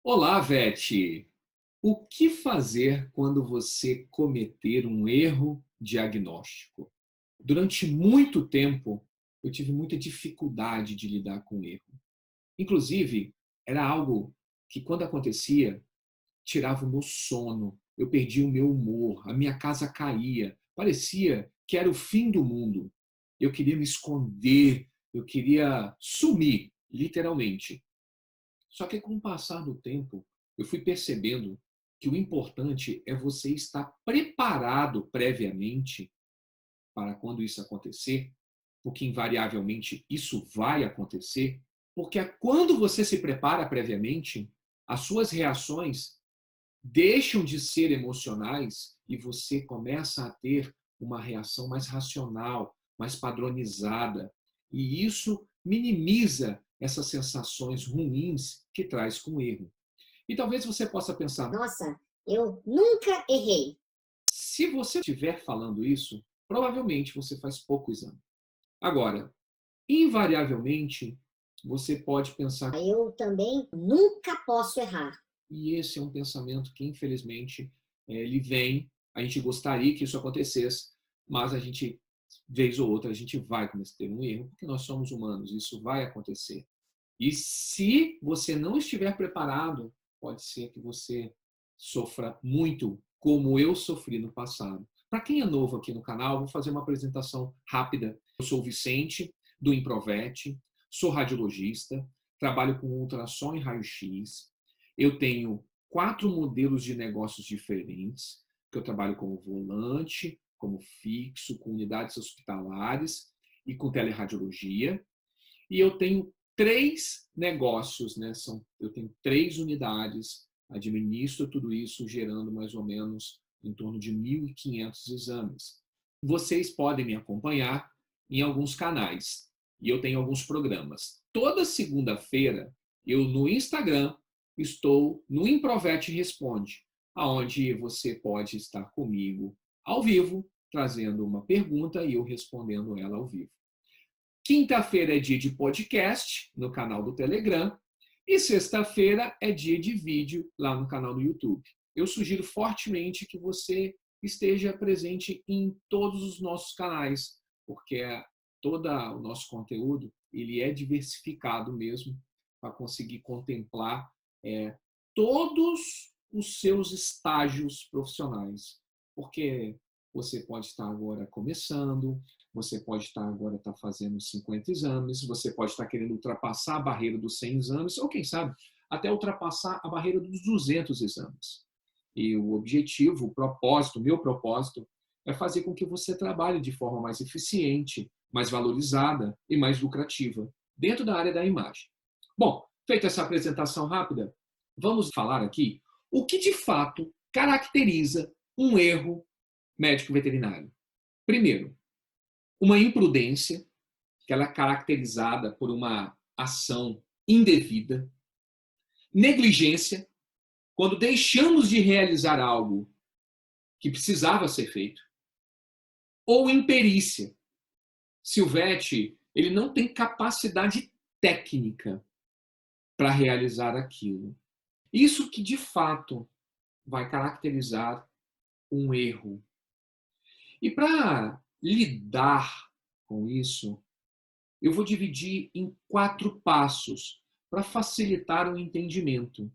Olá, Vete! O que fazer quando você cometer um erro diagnóstico? Durante muito tempo, eu tive muita dificuldade de lidar com o erro. Inclusive, era algo que, quando acontecia, tirava o meu sono, eu perdia o meu humor, a minha casa caía, parecia que era o fim do mundo. Eu queria me esconder, eu queria sumir, literalmente. Só que com o passar do tempo, eu fui percebendo que o importante é você estar preparado previamente para quando isso acontecer, porque invariavelmente isso vai acontecer, porque quando você se prepara previamente, as suas reações deixam de ser emocionais e você começa a ter uma reação mais racional, mais padronizada. E isso minimiza essas sensações ruins que traz com o erro. E talvez você possa pensar, Nossa, eu nunca errei. se você estiver falando isso, provavelmente você faz pouco exame. Agora, invariavelmente, você pode pensar, Eu também nunca posso errar. e esse é um pensamento que, infelizmente, ele vem, a gente gostaria que isso acontecesse, mas a gente, vez ou outra, a gente vai cometer um erro, porque nós somos humanos, isso vai acontecer. E se você não estiver preparado, pode ser que você sofra muito, como eu sofri no passado. Para quem é novo aqui no canal, vou fazer uma apresentação rápida. Eu sou o Vicente, do Improvete, sou radiologista, trabalho com ultrassom e raio-x. Eu tenho 4 modelos de negócios diferentes, que eu trabalho como volante, como fixo, com unidades hospitalares e com teleradiologia. E eu tenho 3 negócios, né? Eu tenho 3 unidades, administro tudo isso, gerando mais ou menos em torno de 1.500 exames. Vocês podem me acompanhar em alguns canais e eu tenho alguns programas. Toda segunda-feira, eu no Instagram estou no Improvete Responde, aonde você pode estar comigo ao vivo, trazendo uma pergunta e eu respondendo ela ao vivo. Quinta-feira é dia de podcast no canal do Telegram e sexta-feira é dia de vídeo lá no canal do YouTube. Eu sugiro fortemente que você esteja presente em todos os nossos canais, porque todo o nosso conteúdo ele é diversificado mesmo para conseguir contemplar é, todos os seus estágios profissionais. Porque você pode estar agora começando, você pode estar agora fazendo 50 exames, você pode estar querendo ultrapassar a barreira dos 100 exames, ou quem sabe, até ultrapassar a barreira dos 200 exames. E o objetivo, o propósito, o meu propósito, é fazer com que você trabalhe de forma mais eficiente, mais valorizada e mais lucrativa, dentro da área da imagem. Bom, feita essa apresentação rápida, vamos falar aqui o que de fato caracteriza um erro médico veterinário. Primeiro, uma imprudência, que ela é caracterizada por uma ação indevida, negligência, quando deixamos de realizar algo que precisava ser feito, ou imperícia, se o VET ele não tem capacidade técnica para realizar aquilo. Isso que de fato vai caracterizar um erro. E para lidar com isso, eu vou dividir em 4 passos para facilitar o entendimento.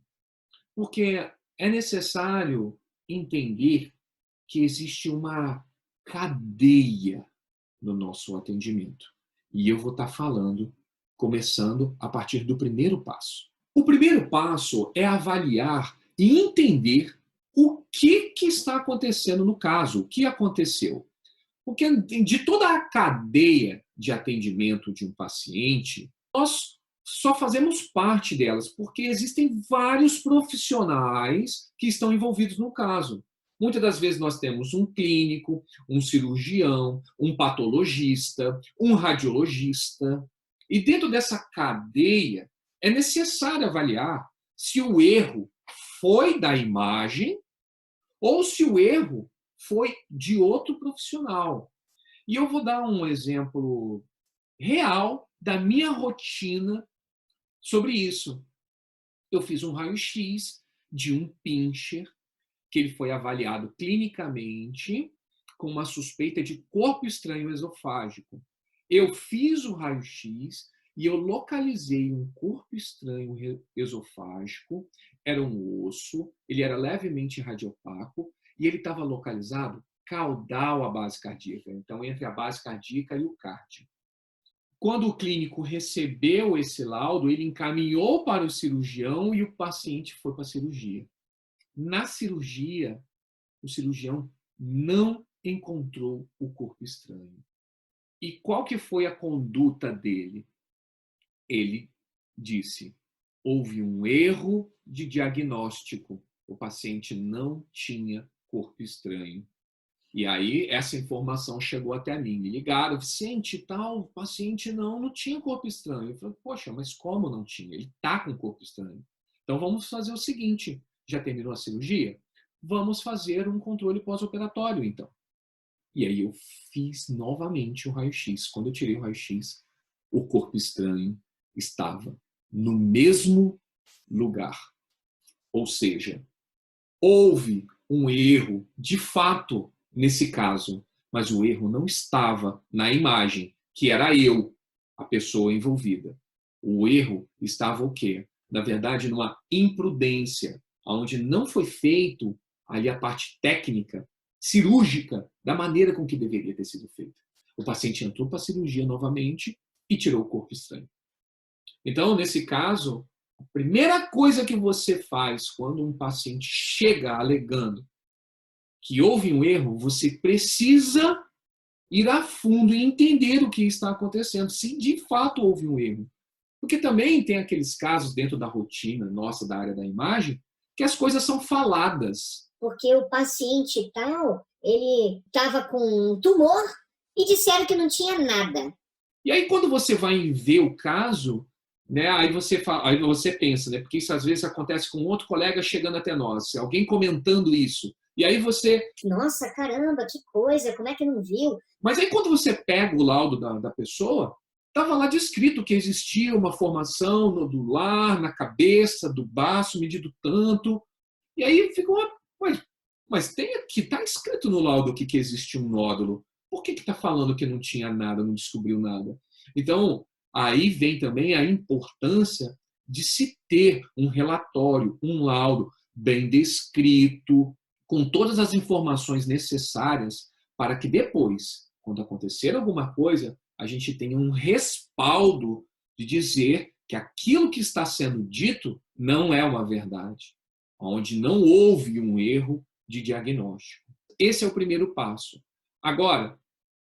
Porque é necessário entender que existe uma cadeia no nosso atendimento. E eu vou estar falando, começando a partir do primeiro passo. O primeiro passo é avaliar e entender o que está acontecendo no caso, o que aconteceu. Porque de toda a cadeia de atendimento de um paciente, nós só fazemos parte delas, porque existem vários profissionais que estão envolvidos no caso. Muitas das vezes nós temos um clínico, um cirurgião, um patologista, um radiologista. E dentro dessa cadeia, é necessário avaliar se o erro foi da imagem ou se o erro foi de outro profissional. E eu vou dar um exemplo real da minha rotina sobre isso. eu fiz um raio-x de um pincher, que ele foi avaliado clinicamente com uma suspeita de corpo estranho esofágico. Eu fiz o raio-x e eu localizei um corpo estranho esofágico, era um osso, ele era levemente radiopaco e ele estava localizado caudal à base cardíaca, então entre a base cardíaca e o cárdio. Quando o clínico recebeu esse laudo, ele encaminhou para o cirurgião e o paciente foi para a cirurgia. Na cirurgia, o cirurgião não encontrou o corpo estranho. E qual que foi a conduta dele? Ele disse: houve um erro de diagnóstico. O paciente não tinha corpo estranho. E aí essa informação chegou até mim. Me ligaram, Vicente, tal, o paciente não tinha corpo estranho. Eu falei, poxa, mas como não tinha? Ele está com corpo estranho. Então vamos fazer o seguinte, já terminou a cirurgia? Vamos fazer um controle pós-operatório, então. E aí eu fiz novamente o raio-x. Quando eu tirei o raio-x, o corpo estranho estava no mesmo lugar. Ou seja, houve um erro, de fato, nesse caso, mas o erro não estava na imagem, que era eu, a pessoa envolvida. O erro estava o quê? Na verdade, numa imprudência, onde não foi feito ali a parte técnica, cirúrgica, da maneira com que deveria ter sido feita. O paciente entrou para a cirurgia novamente e tirou o corpo estranho. Então, nesse caso, a primeira coisa que você faz quando um paciente chega alegando que houve um erro, você precisa ir a fundo e entender o que está acontecendo, se de fato houve um erro. Porque também tem aqueles casos dentro da rotina nossa, da área da imagem, que as coisas são faladas. Porque o paciente tal, ele estava com um tumor e disseram que não tinha nada. E aí, quando você vai ver o caso, né, aí você pensa, né, porque isso às vezes acontece com outro colega chegando até nós, alguém comentando isso. E aí você. Nossa, caramba, que coisa, como é que não viu? Mas aí, quando você pega o laudo da pessoa, estava lá descrito que existia uma formação nodular na cabeça, do baço, medido tanto. E aí fica uma. Mas tem aqui, está escrito no laudo que existe um nódulo. Por que está falando que não tinha nada, não descobriu nada? Então, aí vem também a importância de se ter um relatório, um laudo bem descrito, com todas as informações necessárias para que depois, quando acontecer alguma coisa, a gente tenha um respaldo de dizer que aquilo que está sendo dito não é uma verdade, onde não houve um erro de diagnóstico. Esse é o primeiro passo. Agora,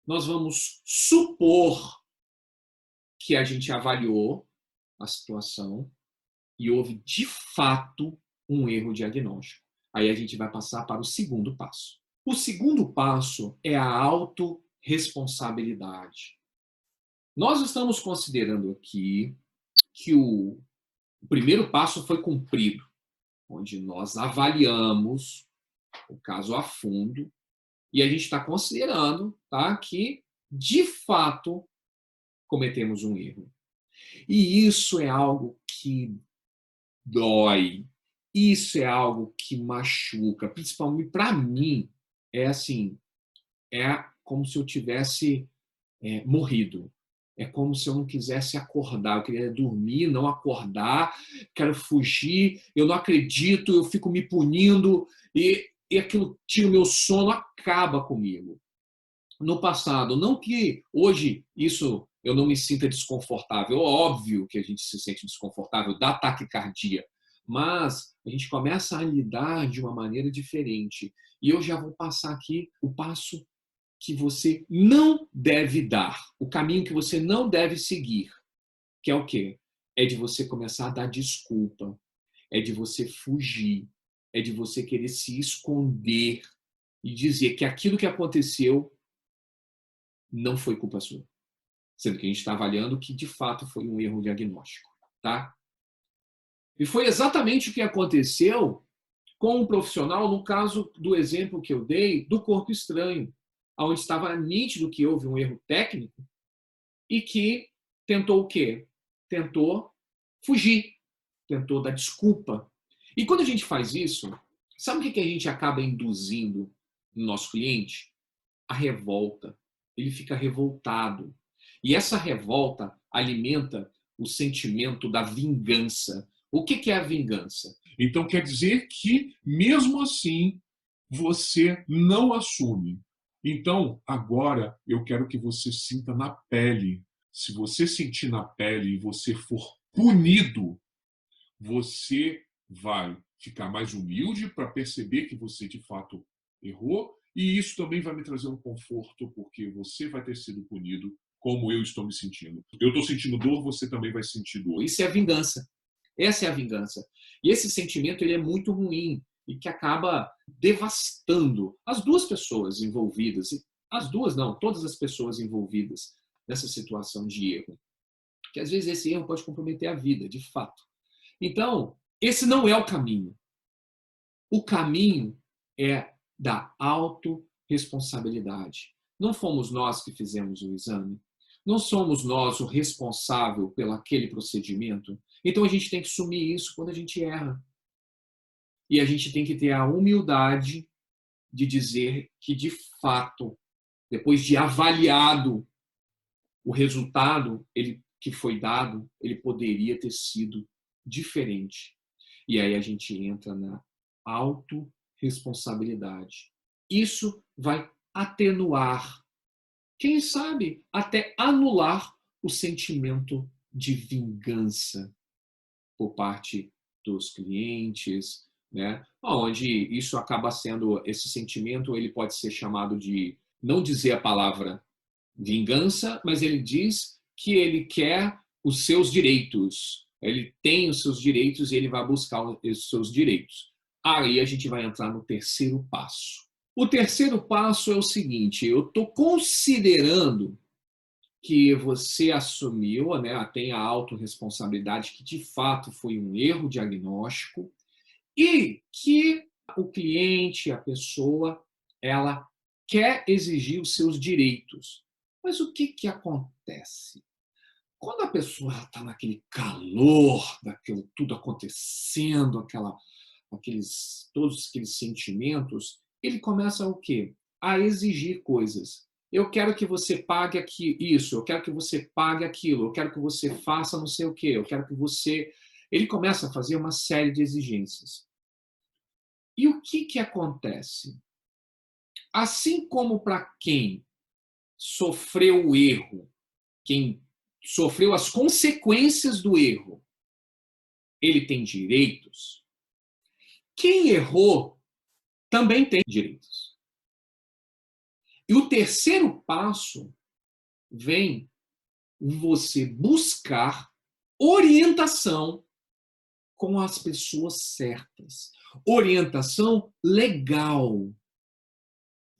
nós vamos supor que a gente avaliou a situação e houve de fato um erro diagnóstico. Aí a gente vai passar para o segundo passo. O segundo passo é a autorresponsabilidade. Nós estamos considerando aqui que o primeiro passo foi cumprido, onde nós avaliamos o caso a fundo e a gente está considerando, tá, que, de fato, cometemos um erro. E isso é algo que dói. Isso é algo que machuca. Principalmente para mim, é assim, é como se eu tivesse morrido. É como se eu não quisesse acordar. Eu queria dormir, não acordar, quero fugir, eu não acredito, eu fico me punindo e aquilo tira o meu sono, acaba comigo. No passado, não que hoje isso eu não me sinta desconfortável, óbvio que a gente se sente desconfortável, dá taquicardia, mas a gente começa a lidar de uma maneira diferente. E eu já vou passar aqui o passo que você não deve dar, o caminho que você não deve seguir, que é o quê? É de você começar a dar desculpa, é de você fugir, é de você querer se esconder e dizer que aquilo que aconteceu não foi culpa sua. Sendo que a gente está avaliando que, de fato, foi um erro diagnóstico. Tá? E foi exatamente o que aconteceu com um profissional, no caso do exemplo que eu dei, do corpo estranho, onde estava nítido que houve um erro técnico e que tentou o quê? Tentou fugir. tentou dar desculpa. E quando a gente faz isso, sabe o que a gente acaba induzindo no nosso cliente? A revolta. Ele fica revoltado. E essa revolta alimenta o sentimento da vingança. O que é a vingança? Então quer dizer que, mesmo assim, você não assume. Então, agora eu quero que você sinta na pele. Se você sentir na pele e você for punido, você vai ficar mais humilde para perceber que você de fato errou, e isso também vai me trazer um conforto, porque você vai ter sido punido como eu estou me sentindo. Eu estou sentindo dor, você também vai sentir dor. Isso é a vingança. Essa é a vingança. E esse sentimento ele é muito ruim e que acaba devastando as duas pessoas envolvidas. As duas não, todas as pessoas envolvidas nessa situação de erro. Porque às vezes esse erro pode comprometer a vida, de fato. Então, esse não é o caminho. O caminho é da autorresponsabilidade. Não fomos nós que fizemos o exame. Não somos nós o responsável pelo aquele procedimento. Então a gente tem que assumir isso quando a gente erra. E a gente tem que ter a humildade de dizer que, de fato, depois de avaliado o resultado que foi dado, ele poderia ter sido diferente. E aí a gente entra na autorresponsabilidade. Isso vai atenuar, quem sabe até anular o sentimento de vingança por parte dos clientes, né? Onde isso acaba sendo, esse sentimento, ele pode ser chamado de, não dizer a palavra vingança, mas ele diz que ele quer os seus direitos. Ele tem os seus direitos e ele vai buscar os seus direitos. Aí a gente vai entrar no terceiro passo. O terceiro passo é o seguinte: eu estou considerando que você assumiu, né, tem a autorresponsabilidade, que de fato foi um erro diagnóstico e que o cliente, a pessoa, ela quer exigir os seus direitos. Mas o que acontece? Quando a pessoa está naquele calor, daquilo tudo acontecendo, todos aqueles sentimentos, ele começa o quê? A exigir coisas. Eu quero que você pague aqui isso, eu quero que você pague aquilo, eu quero que você faça não sei o quê, eu quero que você... Ele começa a fazer uma série de exigências. E o que acontece? Assim como para quem sofreu o erro, quem sofreu as consequências do erro, ele tem direitos, quem errou também tem direitos. E o terceiro passo vem você buscar orientação com as pessoas certas. Orientação legal.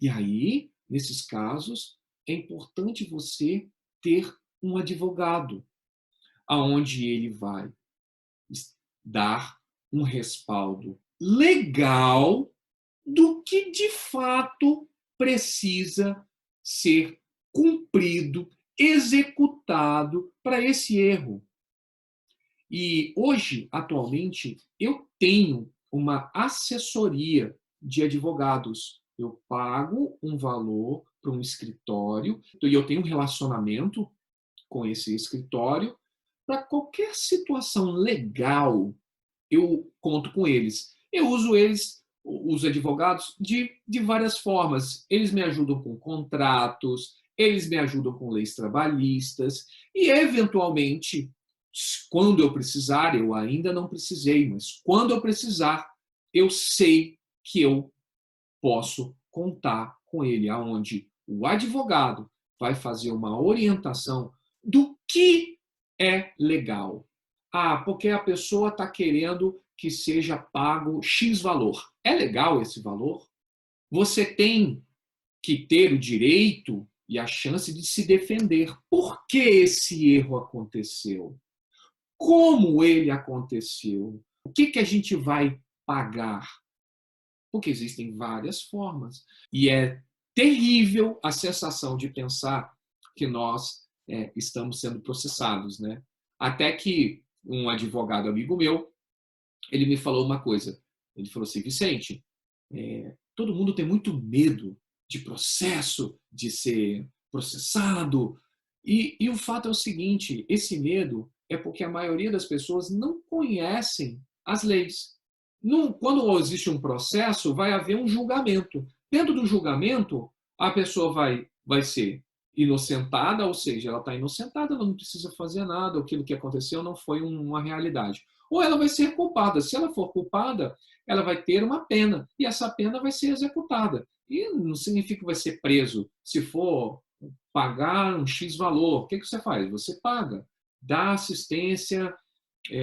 E aí, nesses casos, é importante você ter um advogado, aonde ele vai dar um respaldo legal do que de fato precisa ser cumprido, executado para esse erro. E hoje, atualmente, eu tenho uma assessoria de advogados. Eu pago um valor para um escritório e eu tenho um relacionamento com esse escritório. Para qualquer situação legal, eu conto com eles. Eu uso eles, os advogados, de várias formas. Eles me ajudam com contratos, eles me ajudam com leis trabalhistas e, eventualmente, quando eu precisar, eu ainda não precisei, mas quando eu precisar, eu sei que eu posso contar com ele, aonde o advogado vai fazer uma orientação do que é legal. Porque a pessoa está querendo que seja pago X valor. É legal esse valor? Você tem que ter o direito e a chance de se defender. Por que esse erro aconteceu? Como ele aconteceu? O que a gente vai pagar? Porque existem várias formas. E é terrível a sensação de pensar que nós estamos sendo processados, né? Até que um advogado amigo meu ele me falou uma coisa. Ele falou assim, Vicente, todo mundo tem muito medo de processo, de ser processado. E o fato é o seguinte, esse medo é porque a maioria das pessoas não conhecem as leis. Quando existe um processo, vai haver um julgamento. Dentro do julgamento, a pessoa vai ser inocentada, ou seja, ela está inocentada, ela não precisa fazer nada, aquilo que aconteceu não foi uma realidade. Ou ela vai ser culpada. Se ela for culpada, ela vai ter uma pena, e essa pena vai ser executada. E não significa que vai ser preso. Se for pagar um X valor, o que você faz? Você paga. Dá assistência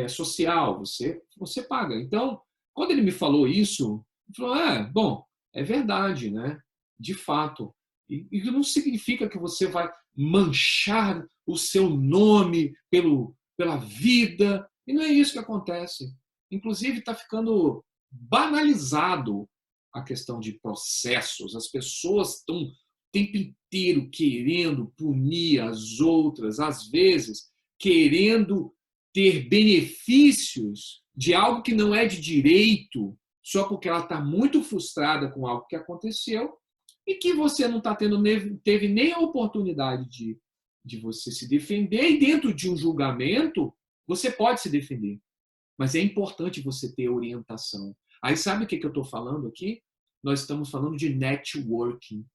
social, você paga. Então, quando ele me falou isso, ele falou, bom, é verdade, né? De fato. E não significa que você vai manchar o seu nome pela vida. E não é isso que acontece. Inclusive, está ficando banalizado a questão de processos. As pessoas estão o tempo inteiro querendo punir as outras, às vezes querendo ter benefícios de algo que não é de direito, só porque ela está muito frustrada com algo que aconteceu e que você não teve nem a oportunidade de você se defender. E dentro de um julgamento, você pode se defender. Mas é importante você ter orientação. Aí sabe o que eu estou falando aqui? Nós estamos falando de networking.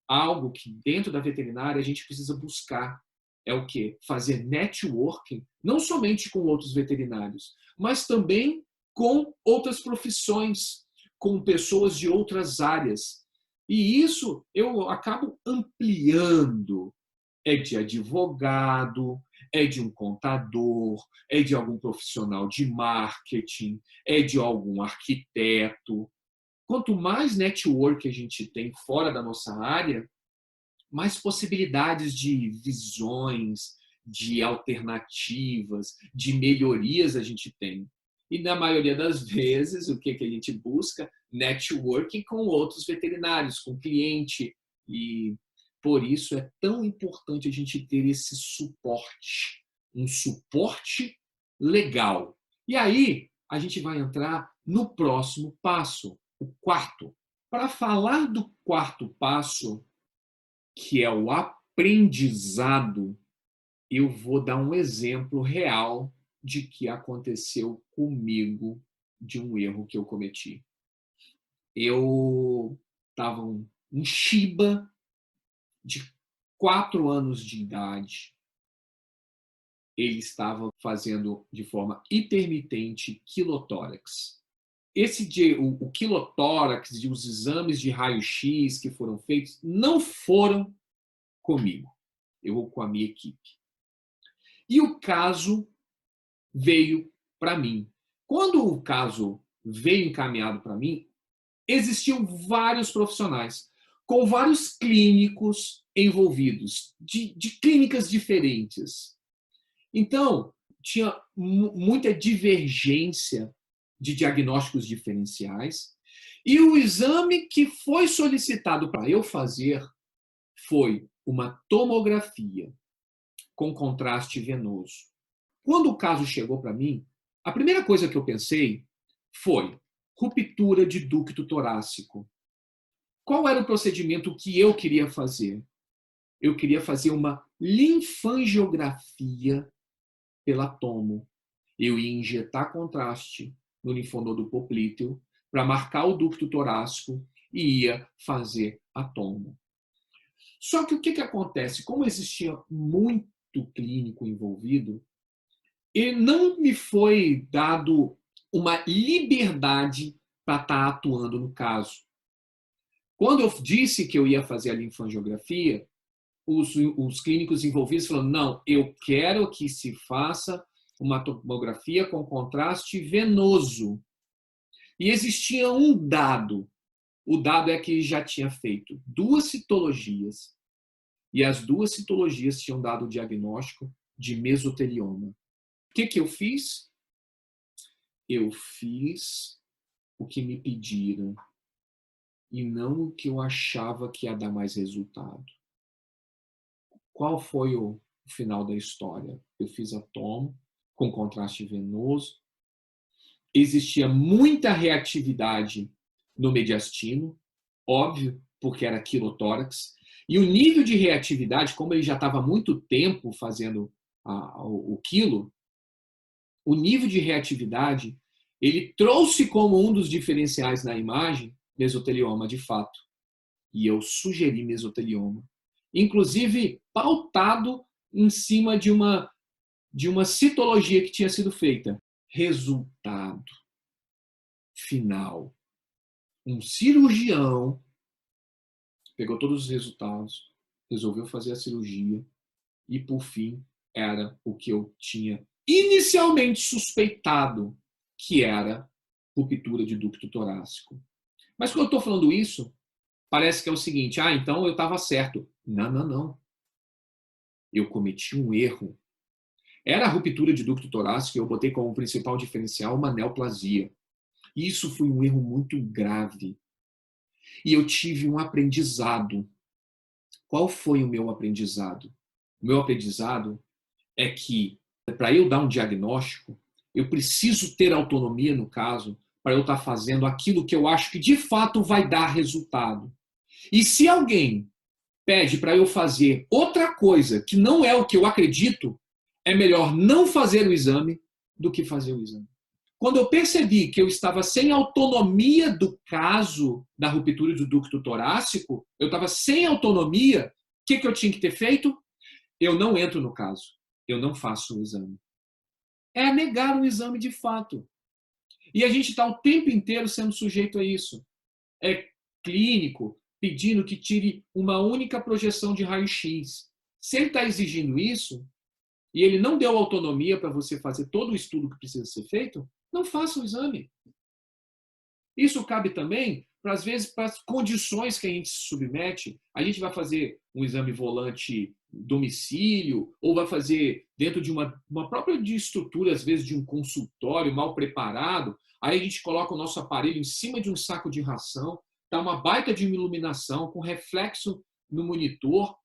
Algo que dentro da veterinária a gente precisa buscar. É o quê? Fazer networking, não somente com outros veterinários, mas também com outras profissões, com pessoas de outras áreas. E isso eu acabo ampliando. É de advogado, é de um contador, é de algum profissional de marketing, é de algum arquiteto. Quanto mais network a gente tem fora da nossa área, mais possibilidades de visões, de alternativas, de melhorias a gente tem. E na maioria das vezes, o que a gente busca? Networking com outros veterinários, com cliente. E por isso é tão importante a gente ter esse suporte, um suporte legal. E aí a gente vai entrar no próximo passo, o quarto. Para falar do quarto passo, que é o aprendizado, eu vou dar um exemplo real de que aconteceu comigo, de um erro que eu cometi. Eu estava um Shiba de 4 anos de idade. Ele estava fazendo de forma intermitente quilotórax. O quilotórax e os exames de raio-x que foram feitos não foram comigo. Eu vou com a minha equipe. E o caso veio para mim. Quando o caso veio encaminhado para mim, existiam vários profissionais, com vários clínicos envolvidos, de clínicas diferentes. Então, tinha muita divergência de diagnósticos diferenciais. E o exame que foi solicitado para eu fazer foi uma tomografia com contraste venoso. Quando o caso chegou para mim, a primeira coisa que eu pensei foi ruptura de ducto torácico. Qual era o procedimento que eu queria fazer? Eu queria fazer uma linfangiografia pela tomo. Eu ia injetar contraste no linfonodo poplíteo para marcar o ducto torácico e ia fazer a tomo. Só que o que acontece? Como existia muito clínico envolvido, e não me foi dado uma liberdade para estar atuando no caso. Quando eu disse que eu ia fazer a linfangiografia, os clínicos envolvidos falaram, não, eu quero que se faça uma tomografia com contraste venoso. E existia um dado. O dado é que já tinha feito 2 citologias. E as 2 citologias tinham dado o diagnóstico de mesotelioma. O que eu fiz? Eu fiz o que me pediram e não o que eu achava que ia dar mais resultado. Qual foi o final da história? Eu fiz a tomo com contraste venoso, existia muita reatividade no mediastino, óbvio, porque era quilotórax, e o nível de reatividade, como ele já estava há muito tempo fazendo o quilo, o nível de reatividade, ele trouxe como um dos diferenciais na imagem mesotelioma de fato. E eu sugeri mesotelioma. Inclusive, pautado em cima de uma citologia que tinha sido feita. Resultado final. Um cirurgião pegou todos os resultados, resolveu fazer a cirurgia e, por fim, era o que eu tinha inicialmente suspeitado, que era ruptura de ducto torácico. Mas quando eu estou falando isso, parece que é o seguinte, então eu estava certo. Não, não, não. Eu cometi um erro. Era a ruptura de ducto torácico e eu botei como principal diferencial uma neoplasia. E isso foi um erro muito grave. E eu tive um aprendizado. Qual foi o meu aprendizado? O meu aprendizado é que, para eu dar um diagnóstico, eu preciso ter autonomia, no caso, para eu estar fazendo aquilo que eu acho que de fato vai dar resultado. E se alguém pede para eu fazer outra coisa que não é o que eu acredito, é melhor não fazer o exame do que fazer o exame. Quando eu percebi que eu estava sem autonomia do caso da ruptura do ducto torácico, eu estava sem autonomia, o que eu tinha que ter feito? Eu não entro no caso, eu não faço o exame. É negar o exame de fato. E a gente está o tempo inteiro sendo sujeito a isso. É clínico pedindo que tire uma única projeção de raio-x. Se ele está exigindo isso, e ele não deu autonomia para você fazer todo o estudo que precisa ser feito, não faça o exame. Isso cabe também, às vezes, para as condições que a gente se submete. A gente vai fazer um exame volante domicílio, ou vai fazer dentro de uma própria estrutura, às vezes, de um consultório mal preparado. Aí a gente coloca o nosso aparelho em cima de um saco de ração, dá uma baita de uma iluminação, com reflexo no monitor.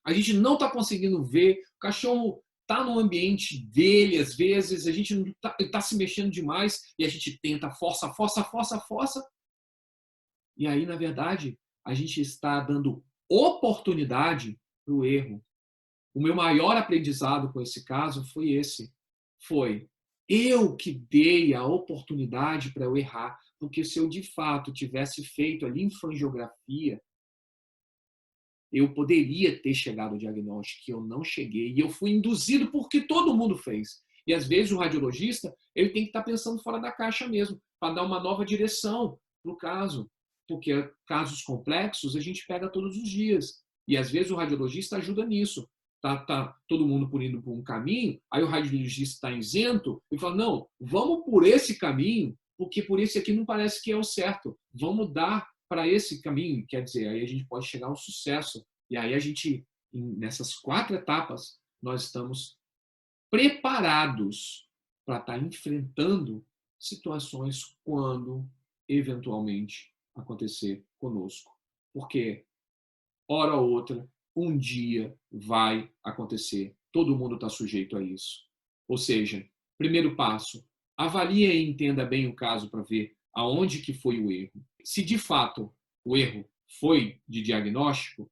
A gente não está conseguindo ver, o cachorro está no ambiente dele, às vezes, a gente não está se mexendo demais e a gente tenta, força. E aí, na verdade, a gente está dando oportunidade para o erro. O meu maior aprendizado com esse caso foi esse. Foi eu que dei a oportunidade para eu errar. Porque se eu, de fato, tivesse feito a linfangiografia, eu poderia ter chegado ao diagnóstico, que eu não cheguei. E eu fui induzido porque todo mundo fez. E, às vezes, o radiologista ele tem que estar pensando fora da caixa mesmo, para dar uma nova direção para o caso. Porque casos complexos a gente pega todos os dias. E, às vezes, o radiologista ajuda nisso. Tá todo mundo indo por um caminho, aí o radiologista está isento e fala, não, vamos por esse caminho, porque por esse aqui não parece que é o certo. Vamos dar para esse caminho, quer dizer, aí a gente pode chegar ao sucesso. E aí a gente, nessas 4 etapas, nós estamos preparados para estar enfrentando situações quando, eventualmente, acontecer conosco. Porque, hora ou outra, um dia vai acontecer. Todo mundo está sujeito a isso. Ou seja, primeiro passo, avalie e entenda bem o caso para ver aonde que foi o erro. Se de fato o erro foi de diagnóstico,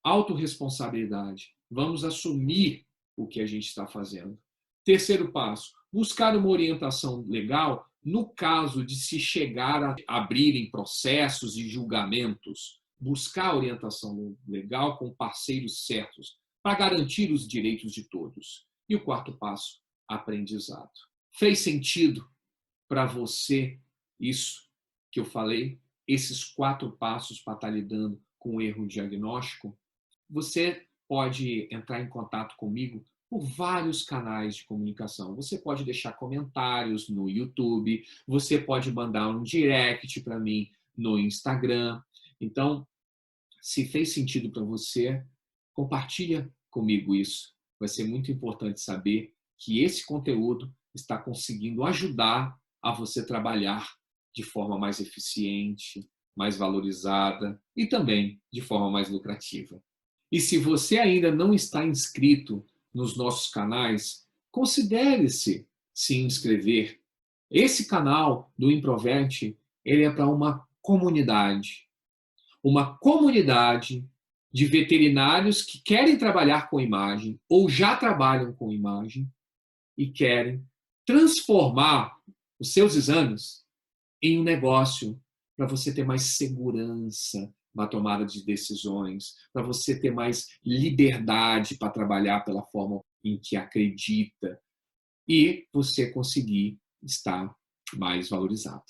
autorresponsabilidade. Vamos assumir o que a gente está fazendo. Terceiro passo, buscar uma orientação legal no caso de se chegar a abrirem processos e julgamentos. Buscar orientação legal com parceiros certos para garantir os direitos de todos. E o quarto passo, aprendizado. Fez sentido para você isso que eu falei? Esses 4 passos para estar lidando com o erro diagnóstico? Você pode entrar em contato comigo por vários canais de comunicação. Você pode deixar comentários no YouTube, você pode mandar um direct para mim no Instagram. Então, se fez sentido para você, compartilha comigo isso. Vai ser muito importante saber que esse conteúdo está conseguindo ajudar a você trabalhar de forma mais eficiente, mais valorizada e também de forma mais lucrativa. E se você ainda não está inscrito nos nossos canais, considere-se se inscrever Esse canal do Improverte, ele é para uma comunidade de veterinários que querem trabalhar com imagem ou já trabalham com imagem e querem transformar os seus exames em um negócio para você ter mais segurança na tomada de decisões, para você ter mais liberdade para trabalhar pela forma em que acredita e você conseguir estar mais valorizado.